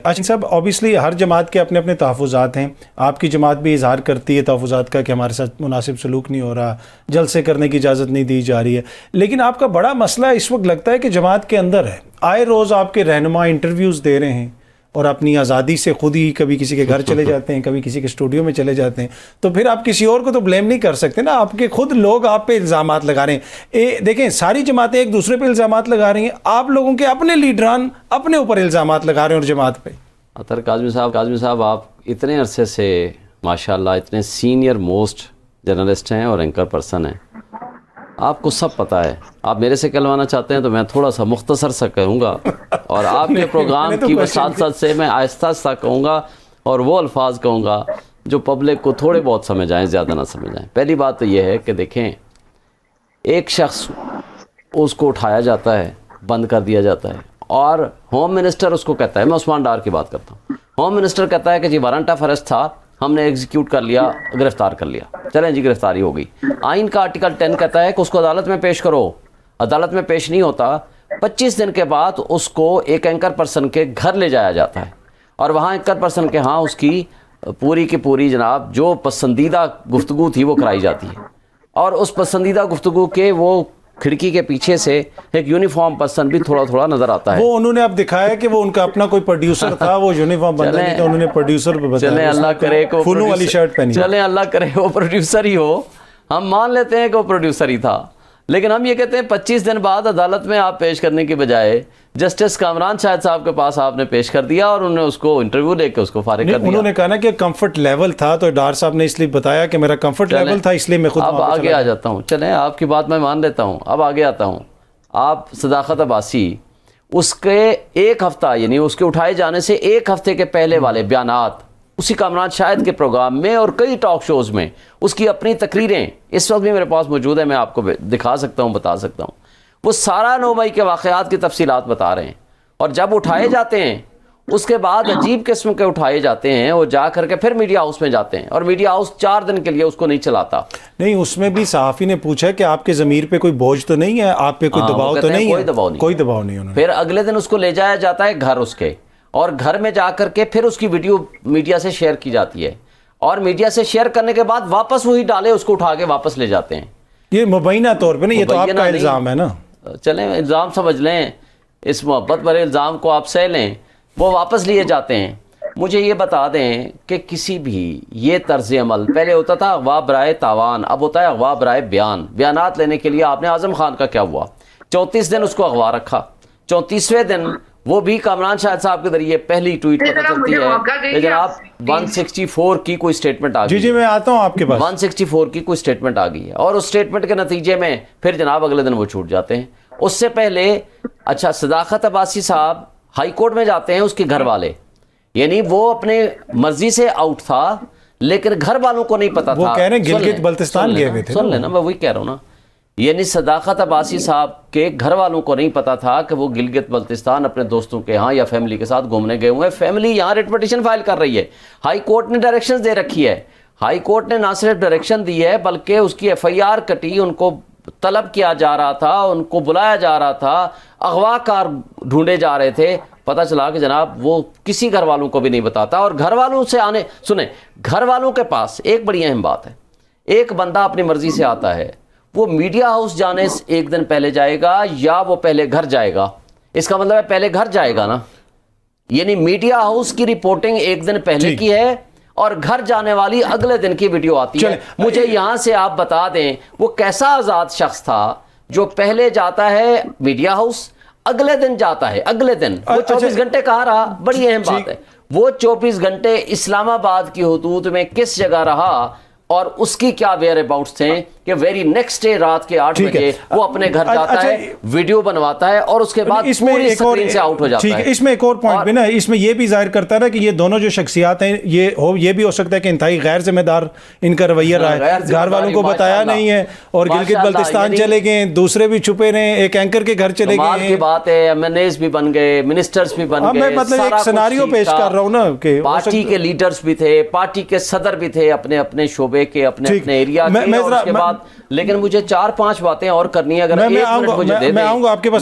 آشق صاحب obviously ہر جماعت کے اپنے اپنے تحفظات ہیں. آپ کی جماعت بھی اظہار کرتی ہے تحفظات کا کہ ہمارے ساتھ مناسب سلوک نہیں ہو رہا, جلسے کرنے کی اجازت نہیں دی جا رہی ہے. لیکن آپ کا بڑا مسئلہ اس وقت لگتا ہے کہ جماعت کے اندر ہے. آئے روز آپ کے رہنما انٹرویوز دے رہے ہیں اور اپنی آزادی سے خود ہی کبھی کسی کے گھر چلے جاتے ہیں, کبھی کسی کے اسٹوڈیو میں چلے جاتے ہیں. تو پھر آپ کسی اور کو تو بلیم نہیں کر سکتے نا, آپ کے خود لوگ آپ پہ الزامات لگا رہے ہیں. دیکھیں ساری جماعتیں ایک دوسرے پہ الزامات لگا رہی ہیں, آپ لوگوں کے اپنے لیڈران اپنے اوپر الزامات لگا رہے ہیں اور جماعت پہ. اطہر کاظمی صاحب آپ اتنے عرصے سے ماشاءاللہ اتنے سینئر موسٹ جرنلسٹ ہیں اور اینکر پرسن ہیں, آپ کو سب پتہ ہے. آپ میرے سے کہلوانا چاہتے ہیں تو میں تھوڑا سا مختصر سا کہوں گا, اور آپ کے پروگرام کی وساطت سے میں آہستہ آہستہ کہوں گا اور وہ الفاظ کہوں گا جو پبلک کو تھوڑے بہت سمجھ آئیں, زیادہ نہ سمجھ آئیں. پہلی بات تو یہ ہے کہ دیکھیں, ایک شخص اس کو اٹھایا جاتا ہے, بند کر دیا جاتا ہے, اور ہوم منسٹر اس کو کہتا ہے, میں عثمان ڈار کی بات کرتا ہوں, ہوم منسٹر کہتا ہے کہ جی وارنٹ آف اریسٹ تھا, ہم نے ایگزیکیوٹ کر لیا, گرفتار کر لیا, چلیں جی گرفتاری ہو گئی. آئین کا آرٹیکل 10 کہتا ہے کہ اس کو عدالت میں پیش کرو, عدالت میں پیش نہیں ہوتا, 25 دن کے بعد اس کو ایک اینکر پرسن کے گھر لے جایا جاتا ہے, اور وہاں اینکر پرسن کے ہاں اس کی پوری کی پوری جناب جو پسندیدہ گفتگو تھی وہ کرائی جاتی ہے, اور اس پسندیدہ گفتگو کے وہ کھڑکی کے پیچھے سے ایک یونیفارم پرسن بھی تھوڑا تھوڑا نظر آتا ہے. وہ انہوں نے اب دکھایا کہ وہ ان کا اپنا کوئی پروڈیوسر تھا, وہ یونیفارم بندہ نہیں تھا, انہوں نے پروڈیوسر پہ بتایا. چلیں اللہ کرے کہ فنو والی شرٹ پہنی, چلیں اللہ کرے وہ پروڈیوسر ہی ہو, ہم مان لیتے ہیں کہ وہ پروڈیوسر ہی تھا, لیکن ہم یہ کہتے ہیں 25 دن بعد عدالت میں آپ پیش کرنے کی بجائے جسٹس کامران شاہد صاحب کے پاس آپ نے پیش کر دیا, اور انہوں نے اس کو انٹرویو لے کے اس کو فارغ کر دیا. انہوں نے کہا نا کہ کمفرٹ لیول تھا, تو ڈار صاحب نے اس لیے بتایا کہ میرا کمفرٹ لیول تھا, اس لیے میں خود اب آگے آ جاتا ہوں. چلیں آپ کی بات میں مان لیتا ہوں, اب آگے آتا ہوں. آپ صداقت عباسی اس کے ایک ہفتہ یعنی اس کے اٹھائے جانے سے ایک ہفتے کے پہلے والے بیانات اسی کامران شاہد کے پروگرام میں اور کئی ٹاک شوز میں اس کی اپنی تقریریں اس وقت بھی میرے پاس موجود ہے, میں آپ کو دکھا سکتا ہوں, بتا سکتا ہوں. وہ سارا 9 مئی کے واقعات کی تفصیلات بتا رہے ہیں, اور جب اٹھائے جاتے ہیں اس کے بعد عجیب قسم کے اٹھائے جاتے ہیں, وہ جا کر کے پھر میڈیا ہاؤس میں جاتے ہیں, اور میڈیا ہاؤس 4 دن کے لیے اس کو نہیں چلاتا. نہیں, اس میں بھی صحافی نے پوچھا کہ آپ کے ضمیر پہ کوئی بوجھ تو نہیں ہے, آپ پہ کوئی دباؤ تو نہیں ہے؟ کوئی دباؤ نہیں. پھر اگلے دن اس کو لے جایا جاتا ہے گھر اس کے, اور گھر میں جا کر کے پھر اس کی ویڈیو میڈیا سے شیئر کی جاتی ہے, اور میڈیا سے شیئر کرنے کے بعد واپس وہی ڈالے اس کو اٹھا کے واپس لے جاتے ہیں. یہ مبینہ طور پہ نا, یہ تو آپ کا الزام ہے نا. چلیں الزام سمجھ لیں, اس محبت بھرے الزام کو آپ سہ لیں, وہ واپس لیے جاتے ہیں. مجھے یہ بتا دیں کہ کسی بھی یہ طرز عمل پہلے ہوتا تھا اغوا برائے تاوان, اب ہوتا ہے اغوا برائے بیان. بیانات لینے کے لیے آپ نے اعظم خان کا کیا ہوا, 34 دن اس کو اغوا رکھا, 34ویں دن وہ بھی کامران شاہد صاحب کے ذریعے پہلی ٹویٹ پتہ چلتی ہے لیکن آپ 164 کی کوئی سٹیٹمنٹ آ گئی. جی میں آتا ہوں آپ کے پاس. 164 کی کوئی سٹیٹمنٹ آ گئی ہے, اور اس سٹیٹمنٹ کے نتیجے میں پھر جناب اگلے دن وہ چھوٹ جاتے ہیں. اس سے پہلے اچھا صداقت عباسی صاحب ہائی کورٹ میں جاتے ہیں, اس کے گھر والے یعنی وہ اپنے مرضی سے آؤٹ تھا, لیکن گھر والوں کو نہیں پتا تھا. وہ کہہ رہے ہیں گلگت بلتستان گئے ہوئے تھے. سن لینا, میں وہی کہہ رہا ہوں نا, یعنی صداقت عباسی صاحب کے گھر والوں کو نہیں پتا تھا کہ وہ گلگت بلتستان اپنے دوستوں کے ہاں یا فیملی کے ساتھ گھومنے گئے ہوئے ہیں. فیملی یہاں ریٹ پٹیشن فائل کر رہی ہے, ہائی کورٹ نے ڈائریکشن دے رکھی ہے. ہائی کورٹ نے نہ صرف ڈائریکشن دی ہے بلکہ اس کی FIR کٹی, ان کو طلب کیا جا رہا تھا, ان کو بلایا جا رہا تھا, اغوا کار ڈھونڈے جا رہے تھے. پتہ چلا کہ جناب وہ کسی گھر والوں کو بھی نہیں بتاتا, اور گھر والوں سے آنے سنیں, گھر والوں کے پاس ایک بڑی اہم بات ہے, ایک بندہ اپنی مرضی سے آتا ہے, وہ میڈیا ہاؤس جانے سے ایک دن پہلے جائے گا یا وہ پہلے گھر جائے گا. اس کا مطلب ہے پہلے گھر جائے گا نا, یعنی میڈیا ہاؤس کی رپورٹنگ ایک دن پہلے کی ہے, اور گھر جانے والی اگلے دن کی ویڈیو آتی ہے. مجھے یہاں سے آپ بتا دیں وہ کیسا آزاد شخص تھا جو پہلے جاتا ہے میڈیا ہاؤس, اگلے دن جاتا ہے, اگلے دن وہ 24 گھنٹے کہاں رہا. بڑی اہم بات ہے, وہ 24 گھنٹے اسلام آباد کی حدود میں کس جگہ رہا, اور اس کی کیا ویئر اباؤٹس تھے کہ ویری نیکسٹ ڈے رات کے 8 بجے وہ اپنے گھر جاتا ہے, ویڈیو بنواتا ہے, اور اس کے بعد پوری اسکرین سے آؤٹ ہو جاتا ہے. اس میں ایک اور پوائنٹ بھی نا, اس میں یہ بھی ظاہر کرتا ہے کہ یہ دونوں جو شخصیات ہیں یہ بھی ہو سکتا ہے کہ انتہائی غیر ذمہ دار ان کا رویہ رہا ہے, گھر والوں کو بتایا نہیں ہے, اور گلگت بلتستان چلے گئے, دوسرے بھی چھپے رہے, ایک اینکر کے گھر چلے گئے. کی بات ہے MNAs بھی بن گئے, منسٹرز بھی بن گئے. میں مطلب ایک سیناریو پیش کر رہا ہوں نا کہ پارٹی کے لیڈرز بھی تھے, پارٹی کے صدر بھی تھے, اپنے اپنے شعبے کے, اپنے اپنے ایریا کے, اور اس کے بعد. لیکن مجھے 4-5 باتیں اور کرنی ہے, اگر 1 منٹ مجھے دے دیں. میں آؤں گا آپ کے پاس.